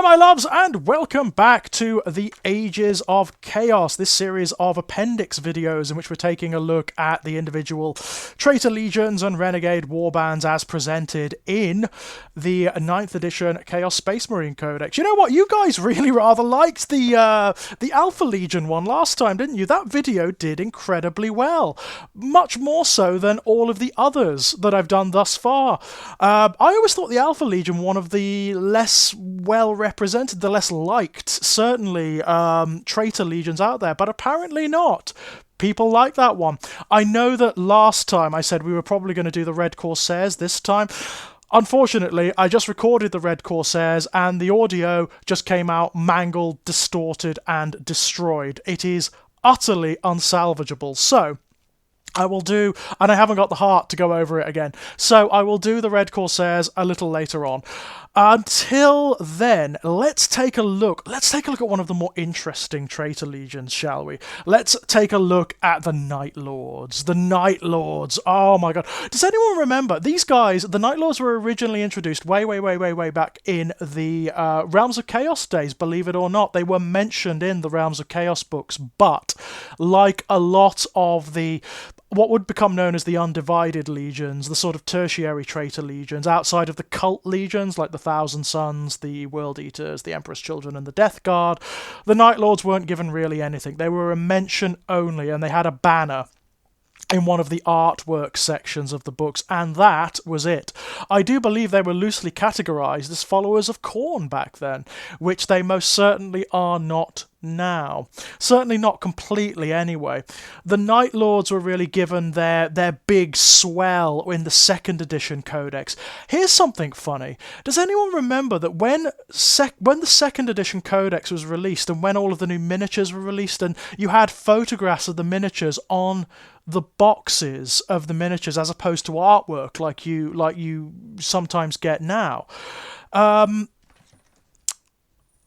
my loves, and welcome back to the Ages of Chaos, this series of appendix videos in which we're taking a look at the individual traitor legions and renegade warbands as presented in the 9th edition Chaos Space Marine Codex. You know what? You guys really rather liked the Alpha Legion one last time, didn't you? That video did incredibly well. Much more so than all of the others that I've done thus far. I always thought the Alpha Legion one of the less well represented, the less liked, certainly, traitor legions out there, but apparently not. People like that one. I know that last time I said we were probably going to do the Red Corsairs this time. Unfortunately, I just recorded the Red Corsairs and the audio just came out mangled, distorted, and destroyed. It is utterly unsalvageable. So I will do, and I haven't got the heart to go over it again, so I will do the Red Corsairs a little later on. Until then, let's take a look at one of the more interesting traitor legions, shall we? Let's take a look at the Night Lords. The Night Lords, oh my god. Does anyone remember, these guys, the Night Lords were originally introduced way back in the Realms of Chaos days, believe it or not. They were mentioned in the Realms of Chaos books, but like a lot of the what would become known as the Undivided Legions, the sort of tertiary traitor legions, outside of the cult legions like the Thousand Sons, the World Eaters, the Emperor's Children, and the Death Guard, the Night Lords weren't given really anything. They were a mention only, and they had a banner in one of the artwork sections of the books, and that was it. I do believe they were loosely categorized as followers of Khorne back then, which they most certainly are not now. Certainly not completely anyway. The Night Lords were really given their big swell in the 2nd edition Codex. Here's something funny. Does anyone remember that when the 2nd edition Codex was released and when all of the new miniatures were released and you had photographs of the miniatures on the boxes of the miniatures as opposed to artwork like you sometimes get now,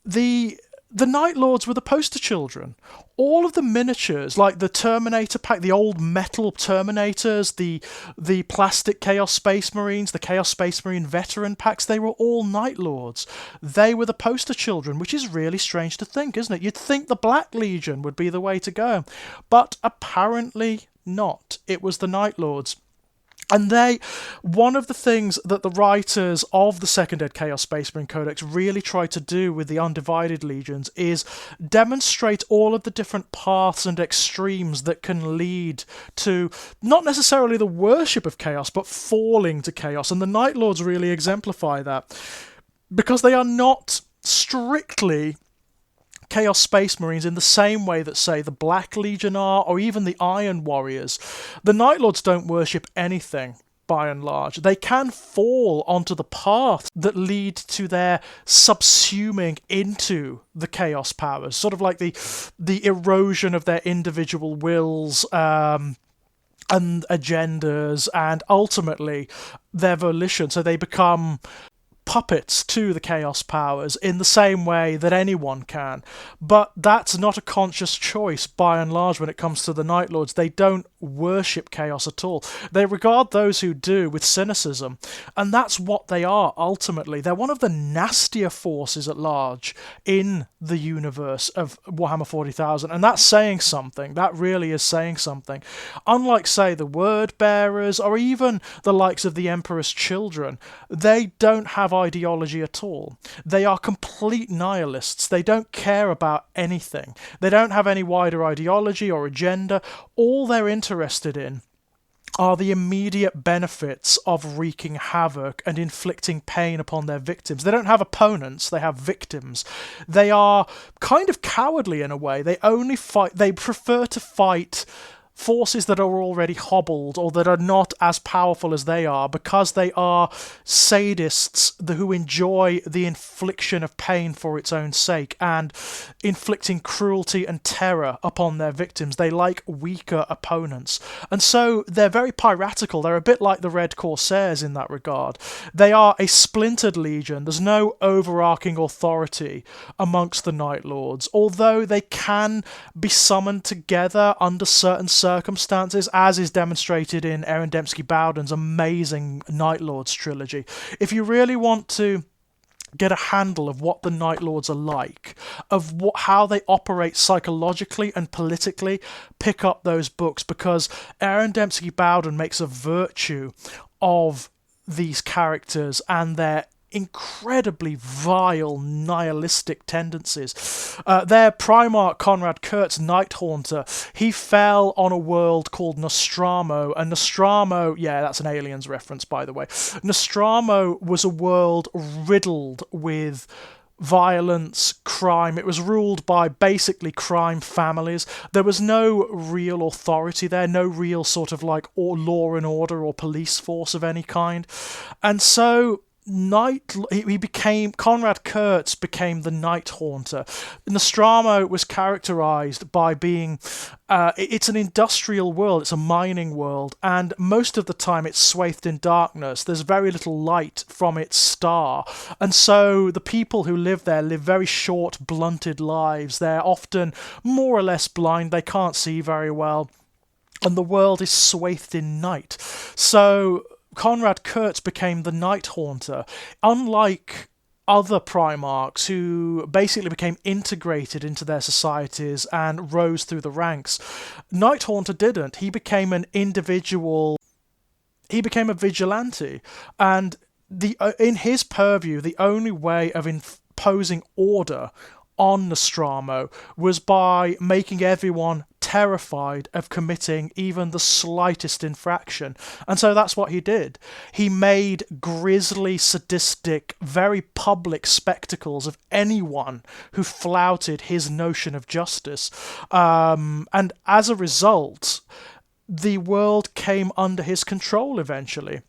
the Night Lords were the poster children. All of the miniatures, like the Terminator pack, the old metal Terminators, the plastic Chaos Space Marines, the Chaos Space Marine veteran packs, they were all Night Lords. They were the poster children, which is really strange to think, isn't it? You'd think the Black Legion would be the way to go, but apparently not. It was the Night Lords. And one of the things that the writers of the 2nd Ed Chaos Space Marine Codex really tried to do with the Undivided Legions is demonstrate all of the different paths and extremes that can lead to not necessarily the worship of chaos, but falling to chaos. And the Night Lords really exemplify that, because they are not strictly Chaos Space Marines in the same way that, say, the Black Legion are, or even the Iron Warriors. The Night Lords don't worship anything, by and large. They can fall onto the path that lead to their subsuming into the Chaos powers, sort of like the erosion of their individual wills, and agendas, and ultimately their volition, so they become puppets to the Chaos powers in the same way that anyone can. But that's not a conscious choice by and large when it comes to the Night Lords. They don't worship chaos at all. They regard those who do with cynicism, and that's what they are ultimately. They're one of the nastier forces at large in the universe of Warhammer 40,000, and that's saying something. That really is saying something. Unlike, say, the Word Bearers or even the likes of the Emperor's Children, they don't have ideology at all. They are complete nihilists. They don't care about anything. They don't have any wider ideology or agenda. All they're interested in are the immediate benefits of wreaking havoc and inflicting pain upon their victims. They don't have opponents, they have victims. They are kind of cowardly in a way. They prefer to fight forces that are already hobbled or that are not as powerful as they are, because they are sadists who enjoy the infliction of pain for its own sake and inflicting cruelty and terror upon their victims. They like weaker opponents. And so they're very piratical. They're a bit like the Red Corsairs in that regard. They are a splintered legion. There's no overarching authority amongst the Night Lords, although they can be summoned together under certain circumstances, as is demonstrated in Aaron Dembski Bowden's amazing Night Lords trilogy. If you really want to get a handle of what the Night Lords are like, of how they operate psychologically and politically, pick up those books, because Aaron Dembski Bowden makes a virtue of these characters and their incredibly vile, nihilistic tendencies. Their Primarch, Conrad Kurtz, Night Haunter, he fell on a world called Nostramo, and Nostramo, yeah, that's an Aliens reference, by the way. Nostramo was a world riddled with violence, crime. It was ruled by basically crime families. There was no real authority there, no real sort of like law and order or police force of any kind. And so Conrad Kurtz became the Night Haunter. Nostramo was characterized by being, it's an industrial world, it's a mining world, and most of the time it's swathed in darkness. There's very little light from its star, and so the people who live there live very short, blunted lives. They're often more or less blind, they can't see very well, and the world is swathed in night. So Conrad Kurtz became the Night Haunter. Unlike other Primarchs who basically became integrated into their societies and rose through the ranks, Night Haunter didn't. He became an individual. He became a vigilante, and in his purview, the only way of imposing order on Nostramo was by making everyone terrified of committing even the slightest infraction. And so that's what he did. He made grisly, sadistic, very public spectacles of anyone who flouted his notion of justice. And as a result, the world came under his control eventually.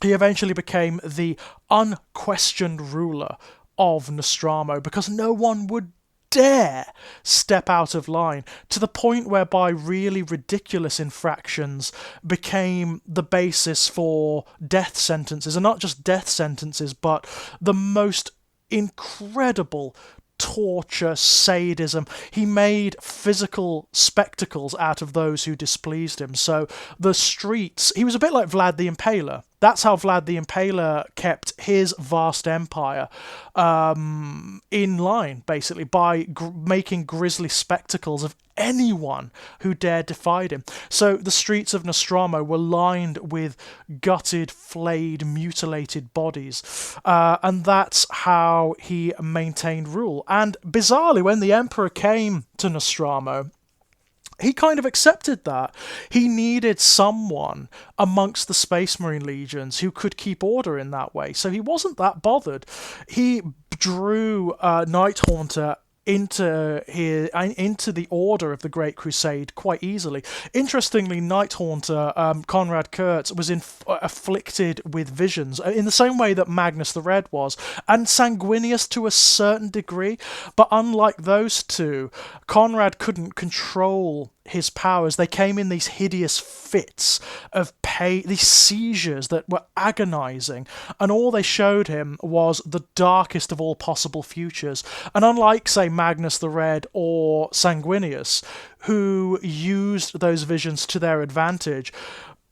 He eventually became the unquestioned ruler of Nostramo, because no one would dare step out of line, to the point whereby really ridiculous infractions became the basis for death sentences, and not just death sentences, but the most incredible torture, sadism. He made physical spectacles out of those who displeased him. So the streets, he was a bit like Vlad the Impaler. That's how Vlad the Impaler kept his vast empire in line, basically, by making grisly spectacles of anyone who dared defy him. So the streets of Nostramo were lined with gutted, flayed, mutilated bodies, and that's how he maintained rule. And bizarrely, when the Emperor came to Nostramo, he kind of accepted that. He needed someone amongst the Space Marine legions who could keep order in that way, so he wasn't that bothered. He drew Night Haunter into the order of the Great Crusade quite easily. Interestingly, Night Haunter, Conrad Kurtz, was afflicted with visions in the same way that Magnus the Red was, and sanguineous to a certain degree, but unlike those two, Conrad couldn't control his powers. They came in these hideous fits of pain, these seizures that were agonizing, and all they showed him was the darkest of all possible futures. And unlike, say, Magnus the Red or Sanguinius, who used those visions to their advantage,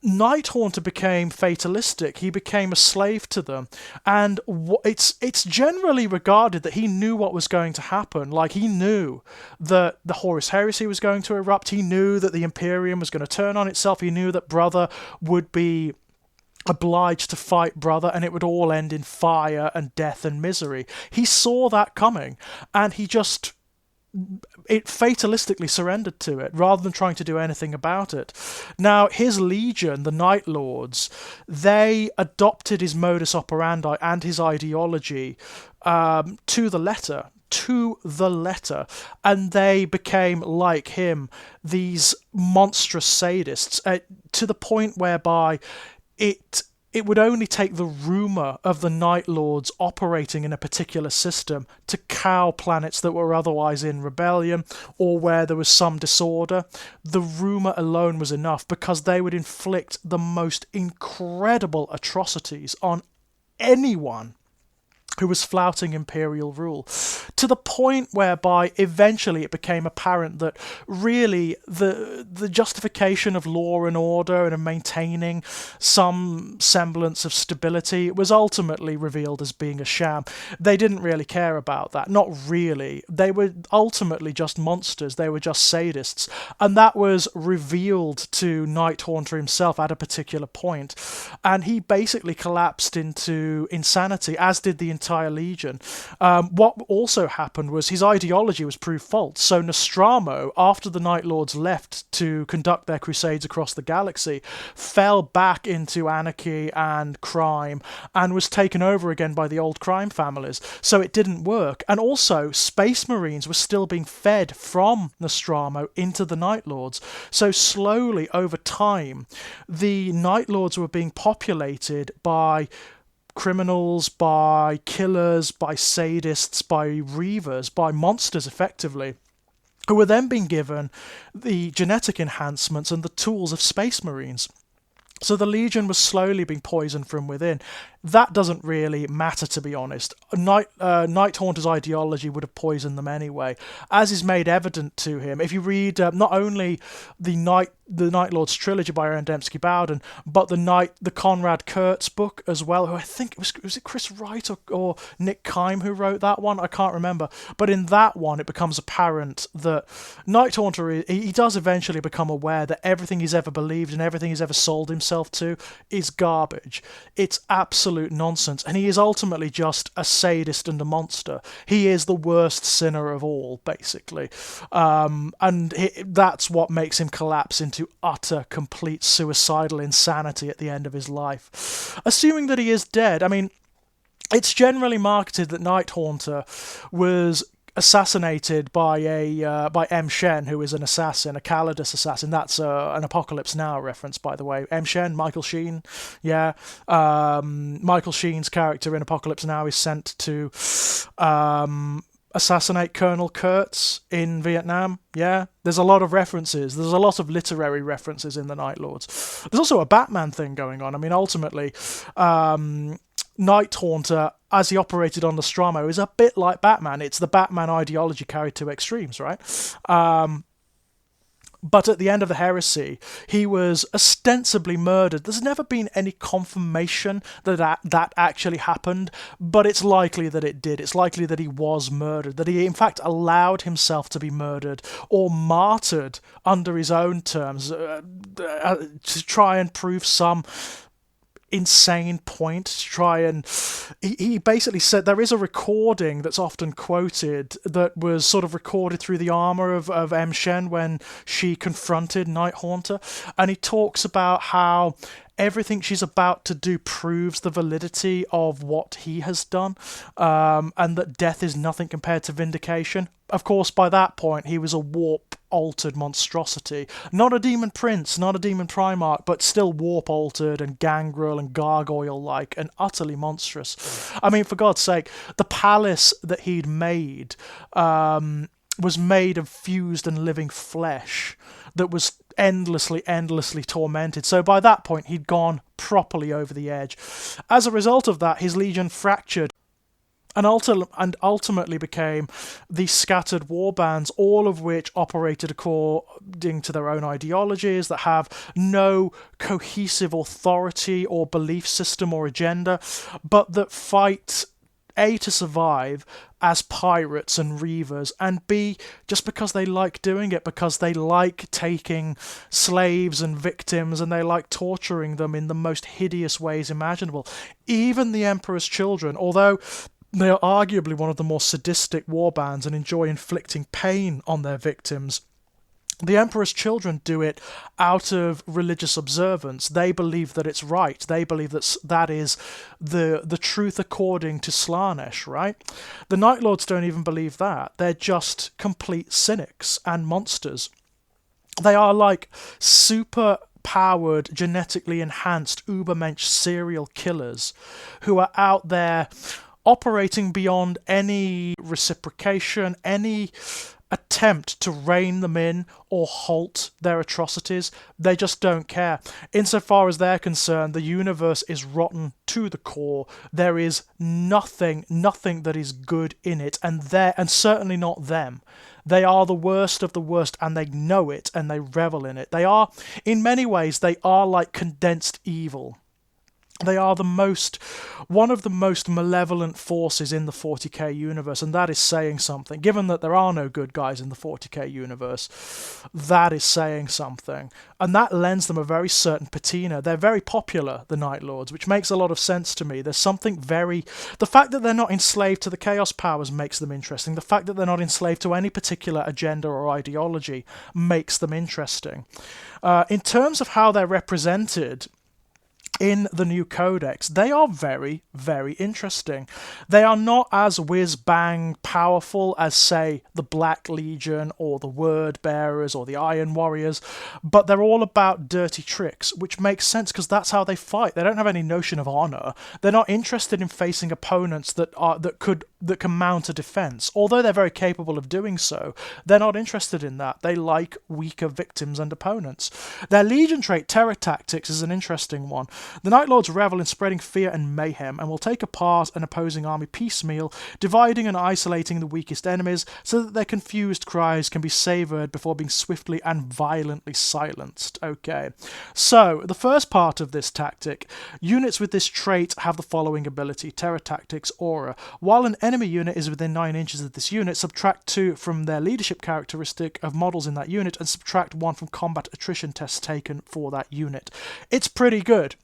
Night Haunter became fatalistic. He became a slave to them, and it's generally regarded that he knew what was going to happen. Like, he knew that the Horus Heresy was going to erupt. He knew that the Imperium was going to turn on itself. He knew that Brother would be obliged to fight Brother, and it would all end in fire and death and misery. He saw that coming, and he just fatalistically surrendered to it rather than trying to do anything about it. Now, his legion, the Night Lords, they adopted his modus operandi and his ideology to the letter, and they became, like him, these monstrous sadists, to the point whereby it would only take the rumour of the Night Lords operating in a particular system to cow planets that were otherwise in rebellion or where there was some disorder. The rumour alone was enough, because they would inflict the most incredible atrocities on anyone who was flouting imperial rule, to the point whereby eventually it became apparent that really the justification of law and order and of maintaining some semblance of stability was ultimately revealed as being a sham. They didn't really care about that, not really. They were ultimately just monsters, they were just sadists, and that was revealed to Nighthaunter himself at a particular point, and he basically collapsed into insanity, as did the entire Legion. What also happened was his ideology was proved false. So Nostromo, after the Night Lords left to conduct their crusades across the galaxy, fell back into anarchy and crime and was taken over again by the old crime families. So it didn't work. And also, Space Marines were still being fed from Nostromo into the Night Lords. So slowly, over time, the Night Lords were being populated by criminals, by killers, by sadists, by reavers, by monsters effectively, who were then being given the genetic enhancements and the tools of Space Marines. So the Legion was slowly being poisoned from within. That doesn't really matter, to be honest. Nighthaunter's ideology would have poisoned them anyway, as is made evident to him. If you read not only the Night Lords trilogy by Aaron Dembski Bowden, but the Conrad Kurtz book as well, who I think was it Chris Wright or Nick Kime who wrote that one? I can't remember. But in that one, it becomes apparent that Nighthaunter, he does eventually become aware that everything he's ever believed and everything he's ever sold himself to is garbage. It's absolute nonsense, and he is ultimately just a sadist and a monster. He is the worst sinner of all, basically, that's what makes him collapse into utter, complete suicidal insanity at the end of his life. Assuming that he is dead, I mean, it's generally marketed that Nighthaunter was assassinated by M. Shen, who is an assassin, a Calidus assassin. That's an Apocalypse Now reference, by the way. M. Shen, Michael Sheen, yeah. Michael Sheen's character in Apocalypse Now is sent to assassinate Colonel Kurtz in Vietnam. Yeah, there's a lot of references. There's a lot of literary references in the Night Lords. There's also a Batman thing going on. I mean, ultimately, Nighthaunter, as he operated on Nostromo, is a bit like Batman. It's the Batman ideology carried to extremes, right? But at the end of the heresy, he was ostensibly murdered. There's never been any confirmation that actually happened, but it's likely that it did. It's likely that he was murdered, that he in fact allowed himself to be murdered or martyred under his own terms to try and prove some insane point, to try and he basically said there is a recording that's often quoted that was sort of recorded through the armor of M. Shen when she confronted Nighthaunter, and he talks about how everything she's about to do proves the validity of what he has done, and that death is nothing compared to vindication. Of course, by that point, he was a warp-altered monstrosity. Not a demon prince, not a demon primarch, but still warp-altered and gangrel and gargoyle-like and utterly monstrous. I mean, for God's sake, the palace that he'd made was made of fused and living flesh that was endlessly tormented. So by that point, he'd gone properly over the edge. As a result of that, his legion fractured and ultimately became these scattered warbands, all of which operated according to their own ideologies, that have no cohesive authority or belief system or agenda, but that fight, A, to survive as pirates and reavers, and B, just because they like doing it, because they like taking slaves and victims and they like torturing them in the most hideous ways imaginable. Even the Emperor's Children, although they are arguably one of the more sadistic warbands and enjoy inflicting pain on their victims, the Emperor's Children do it out of religious observance. They believe that it's right. They believe that is the truth according to Slaanesh, right? The Night Lords don't even believe that. They're just complete cynics and monsters. They are like super-powered, genetically enhanced Ubermensch serial killers who are out there operating beyond any reciprocation, any attempt to rein them in or halt their atrocities. They just don't care. Insofar as they're concerned, the universe is rotten to the core. There is nothing that is good in it, and certainly not them. They are the worst of the worst, and they know it, and they revel in it. They are, in many ways, they are like condensed evil. They are one of the most malevolent forces in the 40k universe, and that is saying something. Given that there are no good guys in the 40k universe, that is saying something. And that lends them a very certain patina. They're very popular, the Night Lords, which makes a lot of sense to me. There's something the fact that they're not enslaved to the Chaos powers makes them interesting. The fact that they're not enslaved to any particular agenda or ideology makes them interesting. In terms of how they're represented in the new Codex, they are very, very interesting. They are not as whiz-bang powerful as, say, the Black Legion or the Word Bearers or the Iron Warriors, but they're all about dirty tricks, which makes sense because that's how they fight. They don't have any notion of honor. They're not interested in facing opponents that can mount a defense. Although they're very capable of doing so, they're not interested in that. They like weaker victims and opponents. Their Legion trait, Terror Tactics, is an interesting one. The Night Lords revel in spreading fear and mayhem, and will take apart an opposing army piecemeal, dividing and isolating the weakest enemies, so that their confused cries can be savoured before being swiftly and violently silenced. Okay, so the first part of this tactic, units with this trait have the following ability, Terror Tactics Aura. While an enemy unit is within 9 inches of this unit, subtract 2 from their leadership characteristic of models in that unit, and subtract 1 from combat attrition tests taken for that unit. It's pretty good.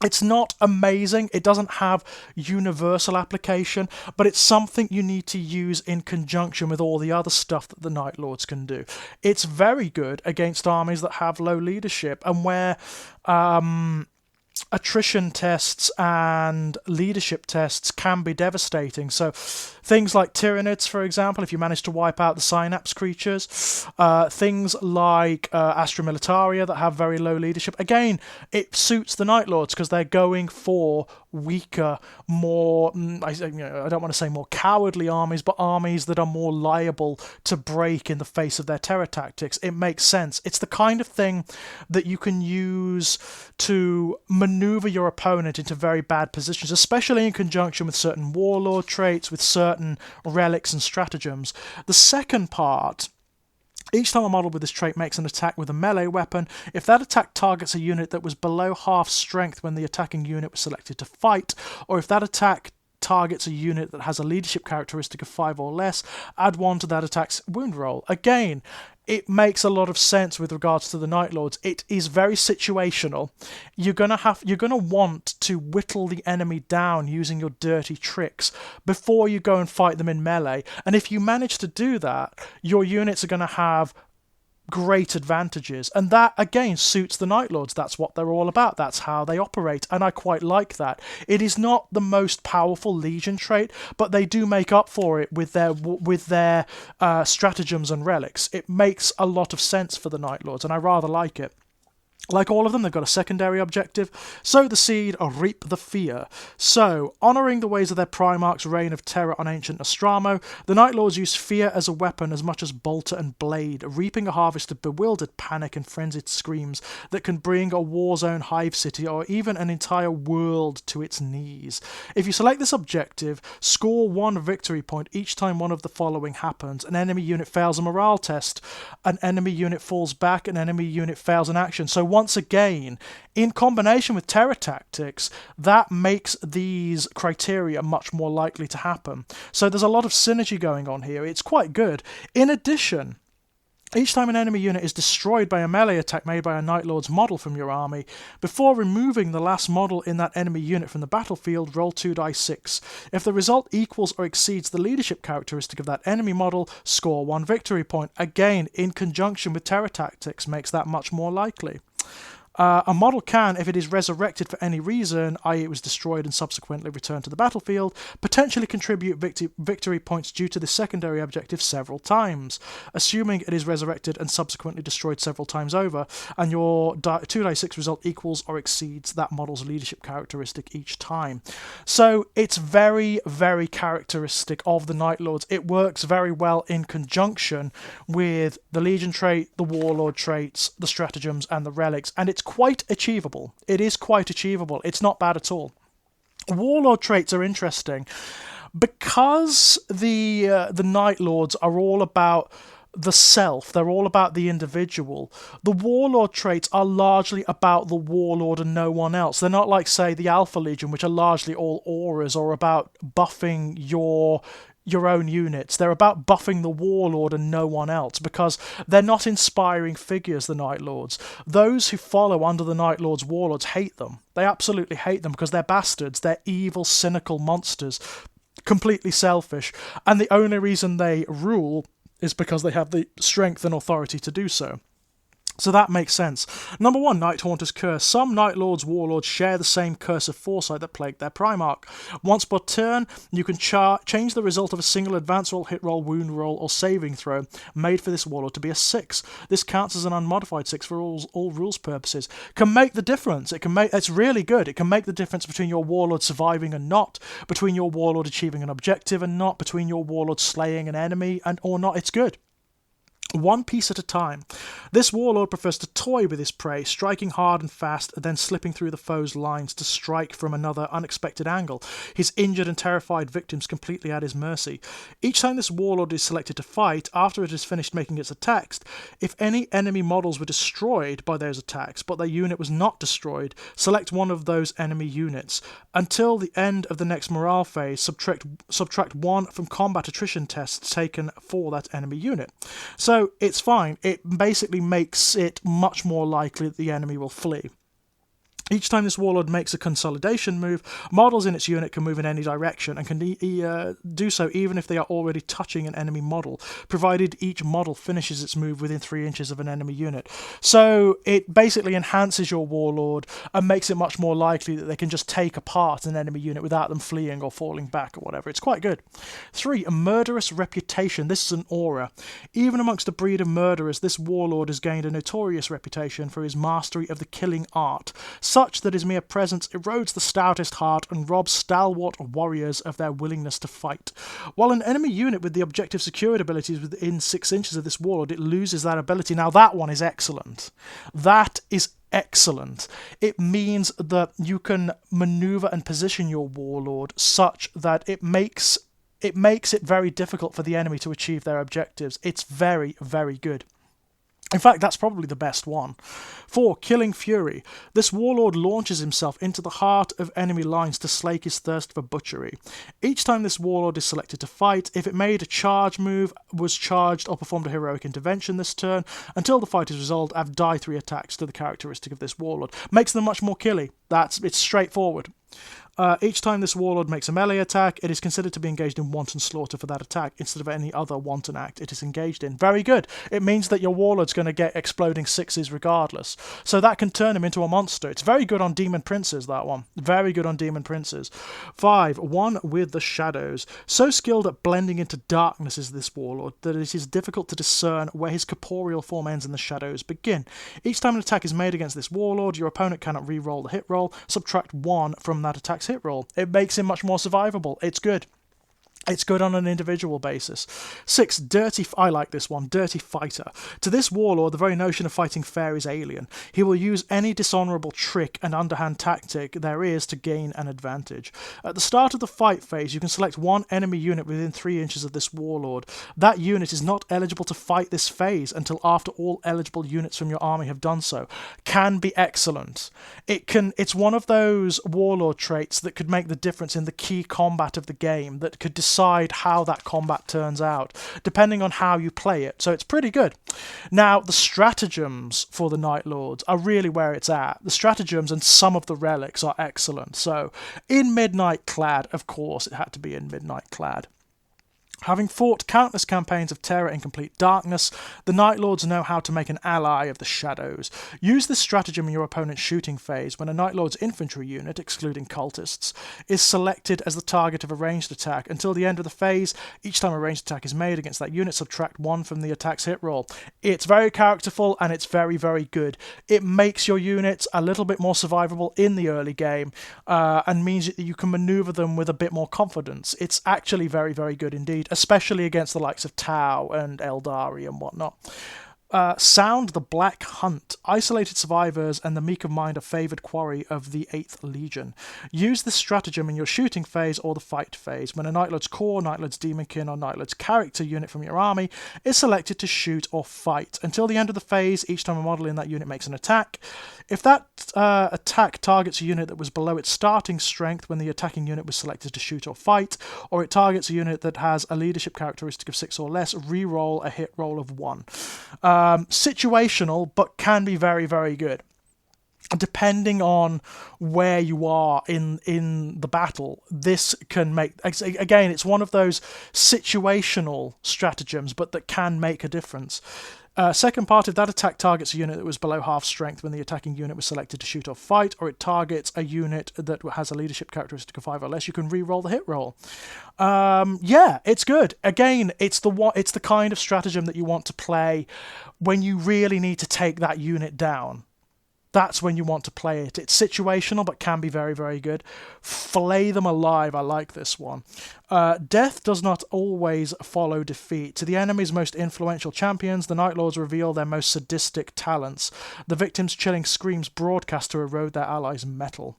It's not amazing, it doesn't have universal application, but it's something you need to use in conjunction with all the other stuff that the Night Lords can do. It's very good against armies that have low leadership, and where attrition tests and leadership tests can be devastating. So things like Tyranids, for example, if you manage to wipe out the Synapse creatures, things like Astra Militaria that have very low leadership, again, it suits the Night Lords because they're going for weaker, more, I don't want to say more cowardly armies, but armies that are more liable to break in the face of their terror tactics. It makes sense. It's the kind of thing that you can use to maneuver your opponent into very bad positions, especially in conjunction with certain Warlord traits, with certain relics and stratagems. The second part, each time a model with this trait makes an attack with a melee weapon, if that attack targets a unit that was below half strength when the attacking unit was selected to fight, or if that attack targets a unit that has a leadership characteristic of 5 or less, add 1 to that attack's wound roll. Again, it makes a lot of sense with regards to the Night Lords. It is very situational. You're gonna want to whittle the enemy down using your dirty tricks before you go and fight them in melee. And if you manage to do that, your units are gonna have great advantages, and that again suits the Night Lords. That's what they're all about. That's how they operate, and I quite like that. It is not the most powerful Legion trait, but they do make up for it with their stratagems and relics. It makes a lot of sense for the Night Lords, and I rather like it. Like all of them, they've got a secondary objective: sow the seed or reap the fear. So, honouring the ways of their Primarch's reign of terror on ancient Nostramo, the Night Lords use fear as a weapon as much as bolter and blade, reaping a harvest of bewildered panic and frenzied screams that can bring a war-zone hive city or even an entire world to its knees. If you select this objective, score 1 victory point each time one of the following happens. An enemy unit fails a morale test, an enemy unit falls back, an enemy unit fails an action. So once again, in combination with terror tactics, that makes these criteria much more likely to happen. So there's a lot of synergy going on here. It's quite good. In addition, each time an enemy unit is destroyed by a melee attack made by a Night Lord's model from your army, before removing the last model in that enemy unit from the battlefield, roll 2d6. If the result equals or exceeds the leadership characteristic of that enemy model, score 1 victory point. Again, in conjunction with terror tactics, makes that much more likely. A model can, if it is resurrected for any reason, i.e. it was destroyed and subsequently returned to the battlefield, potentially contribute victory points due to the secondary objective several times, assuming it is resurrected and subsequently destroyed several times over, and your 2d6 result equals or exceeds that model's leadership characteristic each time. So it's very, very characteristic of the Night Lords. It works very well in conjunction with the Legion trait, the Warlord traits, the Stratagems, and the Relics, and it's quite achievable. It is quite achievable. It's not bad at all. Warlord traits are interesting because the Night Lords are all about the self, they're all about the individual. The Warlord traits are largely about the Warlord and no one else. They're not like, say, the Alpha Legion, which are largely all auras or about buffing your own units. They're about buffing the Warlord and no one else, because they're not inspiring figures, the Night Lords. Those who follow under the Night Lords' Warlords hate them. They absolutely hate them because they're bastards. They're evil, cynical monsters, completely selfish, and the only reason they rule is because they have the strength and authority to do so. So that makes sense. Number 1, Night Haunter's Curse. Some Night Lords' Warlords share the same curse of foresight that plagued their Primarch. Once per turn, you can change the result of a single advance roll, hit roll, wound roll, or saving throw made for this Warlord to be a 6. This counts as an unmodified 6 for all rules purposes. Can make the difference. It's really good. It can make the difference between your Warlord surviving and not, between your Warlord achieving an objective and not, between your Warlord slaying an enemy and or not. It's good. One piece at a time. This Warlord prefers to toy with his prey, striking hard and fast, and then slipping through the foe's lines to strike from another unexpected angle. His injured and terrified victims completely at his mercy. Each time this Warlord is selected to fight, after it has finished making its attacks, if any enemy models were destroyed by those attacks, but their unit was not destroyed, select one of those enemy units. Until the end of the next morale phase, subtract 1 from combat attrition tests taken for that enemy unit. So it's fine. It basically makes it much more likely that the enemy will flee. Each time this Warlord makes a consolidation move, models in its unit can move in any direction and can do so even if they are already touching an enemy model, provided each model finishes its move within 3 inches of an enemy unit. So it basically enhances your Warlord and makes it much more likely that they can just take apart an enemy unit without them fleeing or falling back or whatever. It's quite good. 3, a murderous reputation. This is an aura. Even amongst a breed of murderers, this Warlord has gained a notorious reputation for his mastery of the killing art, such that his mere presence erodes the stoutest heart and robs stalwart warriors of their willingness to fight. While an enemy unit with the objective secured ability is within 6 inches of this Warlord, it loses that ability. Now that one is excellent. That is excellent. It means that you can maneuver and position your Warlord such that it makes it very difficult for the enemy to achieve their objectives. It's very, very good. In fact, that's probably the best one. 4, Killing Fury. This Warlord launches himself into the heart of enemy lines to slake his thirst for butchery. Each time this Warlord is selected to fight, if it made a charge move, was charged, or performed a heroic intervention this turn, until the fight is resolved, add die 3 attacks to the characteristic of this Warlord. Makes them much more killy. It's straightforward. Each time this Warlord makes a melee attack, it is considered to be engaged in wanton slaughter for that attack, instead of any other wanton act it is engaged in. Very good. It means that your Warlord's going to get exploding 6s regardless. So that can turn him into a monster. It's very good on Demon Princes, that one. Very good on Demon Princes. 5, One with the Shadows. So skilled at blending into darkness is this Warlord that it is difficult to discern where his corporeal form ends and the shadows begin. Each time an attack is made against this Warlord, your opponent cannot re-roll the hit roll. Subtract 1 from that attack's hit roll. It makes him much more survivable. It's good. It's good on an individual basis. 6, I like this one, Dirty Fighter. To this Warlord, the very notion of fighting fair is alien. He will use any dishonourable trick and underhand tactic there is to gain an advantage. At the start of the fight phase, you can select one enemy unit within 3 inches of this Warlord. That unit is not eligible to fight this phase until after all eligible units from your army have done so. Can be excellent. It's one of those Warlord traits that could make the difference in the key combat of the game, that could decide how that combat turns out, depending on how you play it. So it's pretty good. Now, the stratagems for the Night Lords are really where it's at. The stratagems and some of the relics are excellent. So, in Midnight Clad, of course, it had to be in Midnight Clad. Having fought countless campaigns of terror in complete darkness, the Night Lords know how to make an ally of the shadows. Use this stratagem in your opponent's shooting phase when a Night Lord's infantry unit, excluding cultists, is selected as the target of a ranged attack. Until the end of the phase, each time a ranged attack is made against that unit, subtract 1 from the attack's hit roll. It's very characterful and it's very, very good. It makes your units a little bit more survivable in the early game and means that you can maneuver them with a bit more confidence. It's actually very, very good indeed, especially against the likes of Tau and Eldari and whatnot. Sound the Black Hunt. Isolated survivors and the meek of mind are favoured quarry of the 8th Legion. Use this stratagem in your shooting phase or the fight phase. When a Night Lord's Core, Night Lord's Demonkin, or Night Lord's character unit from your army is selected to shoot or fight. Until the end of the phase, each time a model in that unit makes an attack. If that attack targets a unit that was below its starting strength when the attacking unit was selected to shoot or fight, or it targets a unit that has a leadership characteristic of 6 or less, re-roll a hit roll of 1. Situational, but can be very, very good. Depending on where you are in the battle, this can make... Again, it's one of those situational stratagems, but that can make a difference. Second part, if that attack targets a unit that was below half strength when the attacking unit was selected to shoot or fight, or it targets a unit that has a leadership characteristic of 5 or less, you can re-roll the hit roll. Yeah, it's good. Again, it's the kind of stratagem that you want to play when you really need to take that unit down. That's when you want to play it. It's situational, but can be very, very good. Flay them alive. I like this one. Death does not always follow defeat. To the enemy's most influential champions, the Night Lords reveal their most sadistic talents. The victim's chilling screams broadcast to erode their allies' mettle.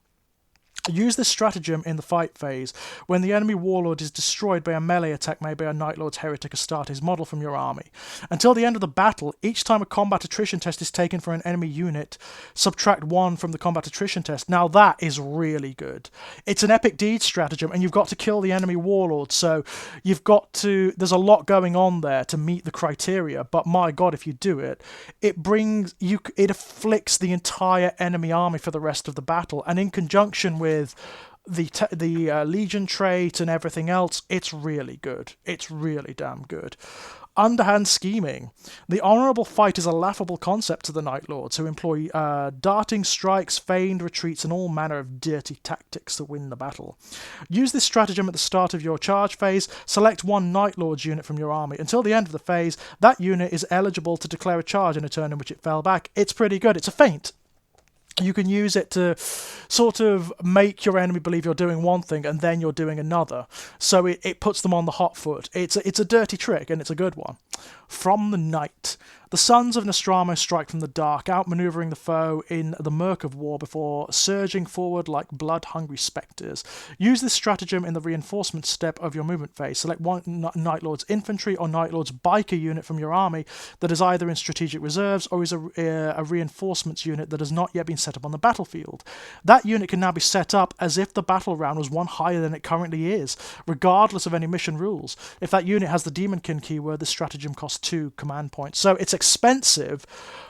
Use this stratagem in the fight phase. When the enemy Warlord is destroyed by a melee attack made by a Night Lord's Heretic Astartes model from your army. Until the end of the battle, each time a combat attrition test is taken for an enemy unit, subtract 1 from the combat attrition test. Now that is really good. It's an epic deed stratagem, and you've got to kill the enemy Warlord, so you've got to... There's a lot going on there to meet the criteria, but my god, if you do it, it afflicts the entire enemy army for the rest of the battle, and in conjunction with the Legion trait and everything else, it's really good. It's really damn good. Underhand scheming. The honourable fight is a laughable concept to the Night Lords, who employ darting strikes, feigned retreats, and all manner of dirty tactics to win the battle. Use this stratagem at the start of your charge phase. Select one Night Lords unit from your army. Until the end of the phase, that unit is eligible to declare a charge in a turn in which it fell back. It's pretty good. It's a feint. You can use it to sort of make your enemy believe you're doing one thing and then you're doing another. So it puts them on the hot foot. It's a dirty trick, and it's a good one. From the Night. The sons of Nostramo strike from the dark, outmaneuvering the foe in the murk of war before surging forward like blood-hungry spectres. Use this stratagem in the reinforcement step of your movement phase. Select one Night Lord's infantry or Night Lord's biker unit from your army that is either in strategic reserves or is a reinforcements unit that has not yet been set up on the battlefield. That unit can now be set up as if the battle round was one higher than it currently is, regardless of any mission rules. If that unit has the Demonkin keyword, the stratagem costs 2 command points. So it's expensive,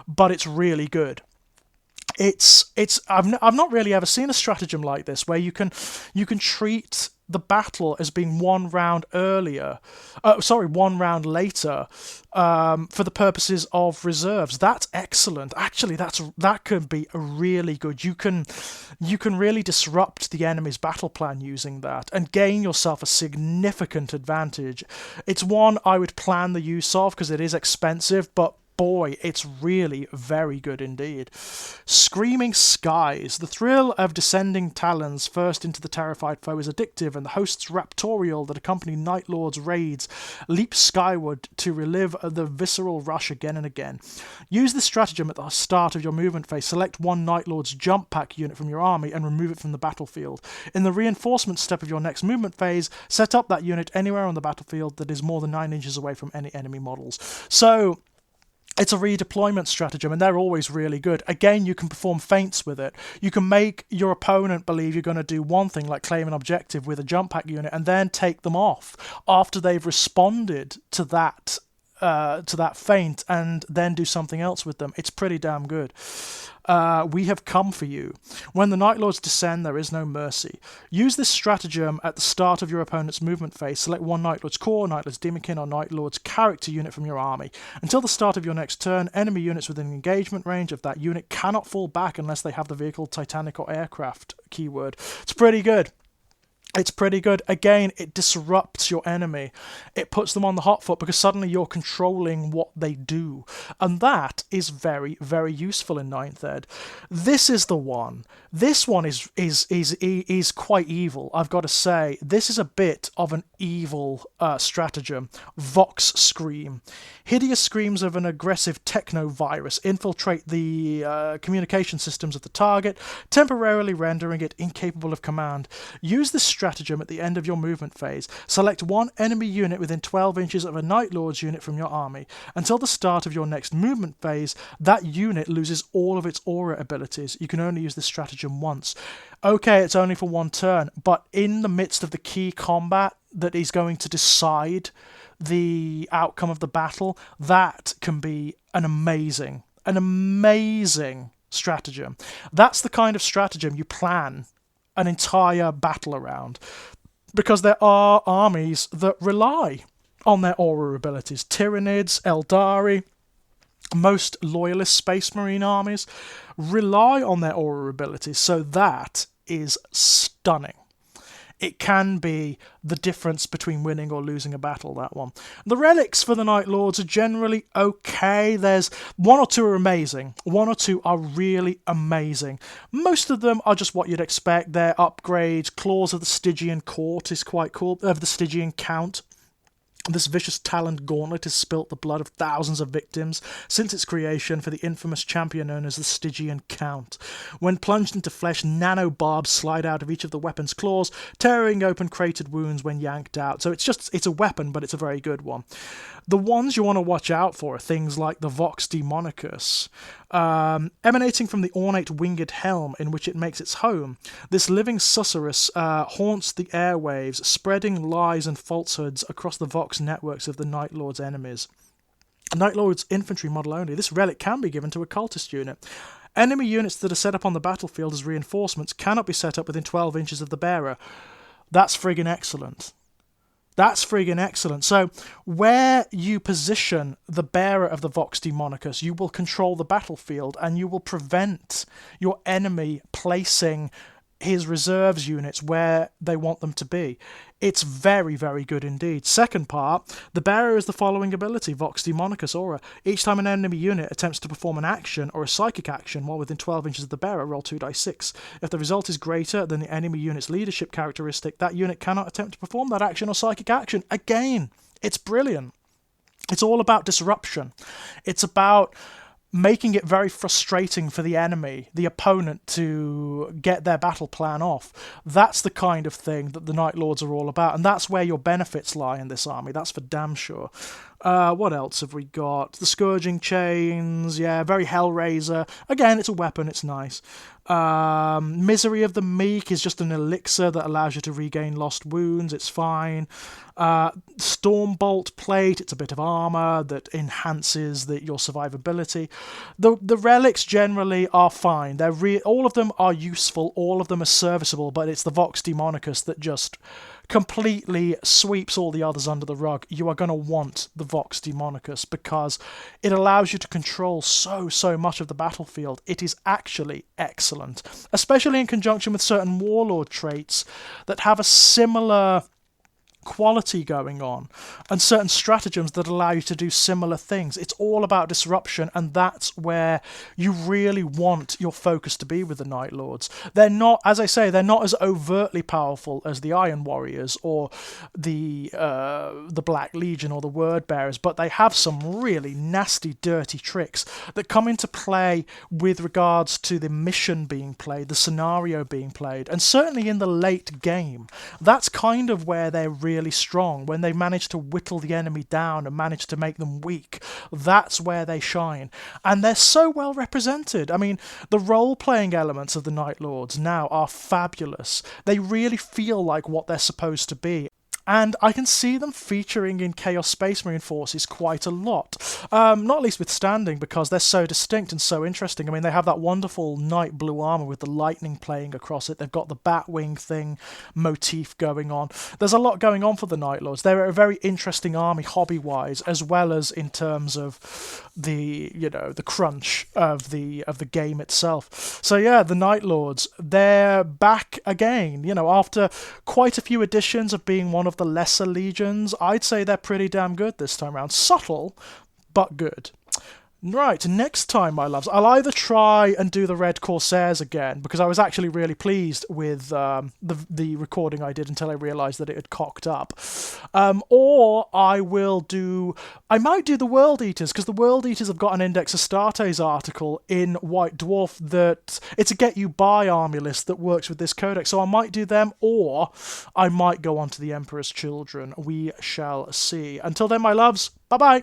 but it's really good. I've not really ever seen a stratagem like this where you can treat the battle as being one round later for the purposes of reserves. That's excellent. Actually, that could be really good. You can really disrupt the enemy's battle plan using that and gain yourself a significant advantage. It's one I would plan the use of because it is expensive, but boy, it's really very good indeed. Screaming Skies. The thrill of descending talons first into the terrified foe is addictive, and the hosts raptorial that accompany Night Lord's raids leap skyward to relive the visceral rush again and again. Use this stratagem at the start of your movement phase. Select one Night Lord's jump pack unit from your army and remove it from the battlefield. In the reinforcement step of your next movement phase, set up that unit anywhere on the battlefield that is more than 9 inches away from any enemy models. So it's a redeployment stratagem, and they're always really good. Again, you can perform feints with it. You can make your opponent believe you're going to do one thing, like claim an objective with a jump pack unit, and then take them off after they've responded to that feint, and then do something else with them. It's pretty damn good. We have come for you. When the Night Lords descend, there is no mercy. Use this stratagem at the start of your opponent's movement phase. Select one Night Lord's Core, Night Lord's Demonkin, or Night Lord's character unit from your army. Until the start of your next turn, enemy units within engagement range of that unit cannot fall back unless they have the vehicle, Titanic, or aircraft keyword. It's pretty good. It's pretty good. Again, it disrupts your enemy. It puts them on the hot foot because suddenly you're controlling what they do. And that is very, very useful in 9th Ed. This is the one. This one is quite evil, I've got to say. This is a bit of an evil stratagem. Vox Scream. Hideous screams of an aggressive techno-virus infiltrate the communication systems of the target, temporarily rendering it incapable of command. Use this stratagem at the end of your movement phase. Select one enemy unit within 12 inches of a Night Lord's unit from your army. Until the start of your next movement phase, that unit loses all of its aura abilities. You can only use this stratagem once. Okay, it's only for one turn, but in the midst of the key combat that is going to decide the outcome of the battle, that can be an amazing stratagem. That's the kind of stratagem you plan an entire battle around, because there are armies that rely on their aura abilities. Tyranids, Eldari, most loyalist Space Marine armies rely on their aura abilities, so that is stunning. It can be the difference between winning or losing a battle, that one. The relics for the Night Lords are generally okay. There's one or two are amazing. One or two are really amazing. Most of them are just what you'd expect. They're upgrades. Claws of the Stygian Court is quite cool. Of the Stygian Count. This vicious taloned gauntlet has spilt the blood of thousands of victims since its creation for the infamous champion known as the Stygian Count. When plunged into flesh, nano-barbs slide out of each of the weapon's claws, tearing open cratered wounds when yanked out. So it's a weapon, but it's a very good one. The ones you want to watch out for are things like the Vox Demonicus. Emanating from the ornate winged helm in which it makes its home, this living susurrus haunts the airwaves, spreading lies and falsehoods across the Vox networks of the Night Lord's enemies. Night Lord's infantry model only, this relic can be given to a cultist unit. Enemy units that are set up on the battlefield as reinforcements cannot be set up within 12 inches of the bearer. That's friggin' excellent. That's friggin' excellent. So, where you position the bearer of the Vox Demonicus, you will control the battlefield and you will prevent your enemy placing his reserves units where they want them to be. It's very, very good indeed. Second part, the bearer is the following ability, Vox Demonicus Aura. Each time an enemy unit attempts to perform an action or a psychic action while within 12 inches of the bearer, roll 2d6. If the result is greater than the enemy unit's leadership characteristic, that unit cannot attempt to perform that action or psychic action. Again, it's brilliant. It's all about disruption. It's about making it very frustrating for the enemy, the opponent, to get their battle plan off. That's the kind of thing that the Night Lords are all about, and that's where your benefits lie in this army, that's for damn sure. What else have we got? The Scourging Chains, yeah, very Hellraiser. Again, it's a weapon, it's nice. Misery of the Meek is just an elixir that allows you to regain lost wounds, it's fine. Stormbolt Plate, it's a bit of armor that enhances your survivability. The relics generally are fine. All of them are useful, all of them are serviceable, but it's the Vox Demonicus that just completely sweeps all the others under the rug. You are going to want the Vox Demonicus because it allows you to control so much of the battlefield. It is actually excellent, especially in conjunction with certain Warlord traits that have a similar quality going on and certain stratagems that allow you to do similar things. It's all about disruption, and that's where you really want your focus to be with the Night Lords. They're not, as I say, they're not as overtly powerful as the Iron Warriors or the Black Legion or the Word Bearers, but they have some really nasty, dirty tricks that come into play with regards to the mission being played, the scenario being played, and certainly in the late game. That's kind of where they're really strong, when they manage to whittle the enemy down and manage to make them weak. That's where they shine, and they're so well represented. I mean, the role-playing elements of the Night Lords now are fabulous. They really feel like what they're supposed to be. and I can see them featuring in Chaos Space Marine forces quite a lot. Not least withstanding because they're so distinct and so interesting. I mean, they have that wonderful night blue armor with the lightning playing across it. They've got the Batwing thing motif going on. There's a lot going on for the Night Lords. They're a very interesting army hobby-wise, as well as in terms of the crunch of the game itself. So yeah, the Night Lords, they're back again. After quite a few editions of being one of the lesser legions, I'd say they're pretty damn good this time around. Subtle, but good. Right, next time, my loves, I'll either try and do the Red Corsairs again, because I was actually really pleased with the recording I did until I realised that it had cocked up, or I might do the World Eaters, because the World Eaters have got an Index Astartes article in White Dwarf that it's a get you by army list that works with this codex, so I might do them, or I might go on to the Emperor's Children. We shall see. Until then, my loves, bye-bye!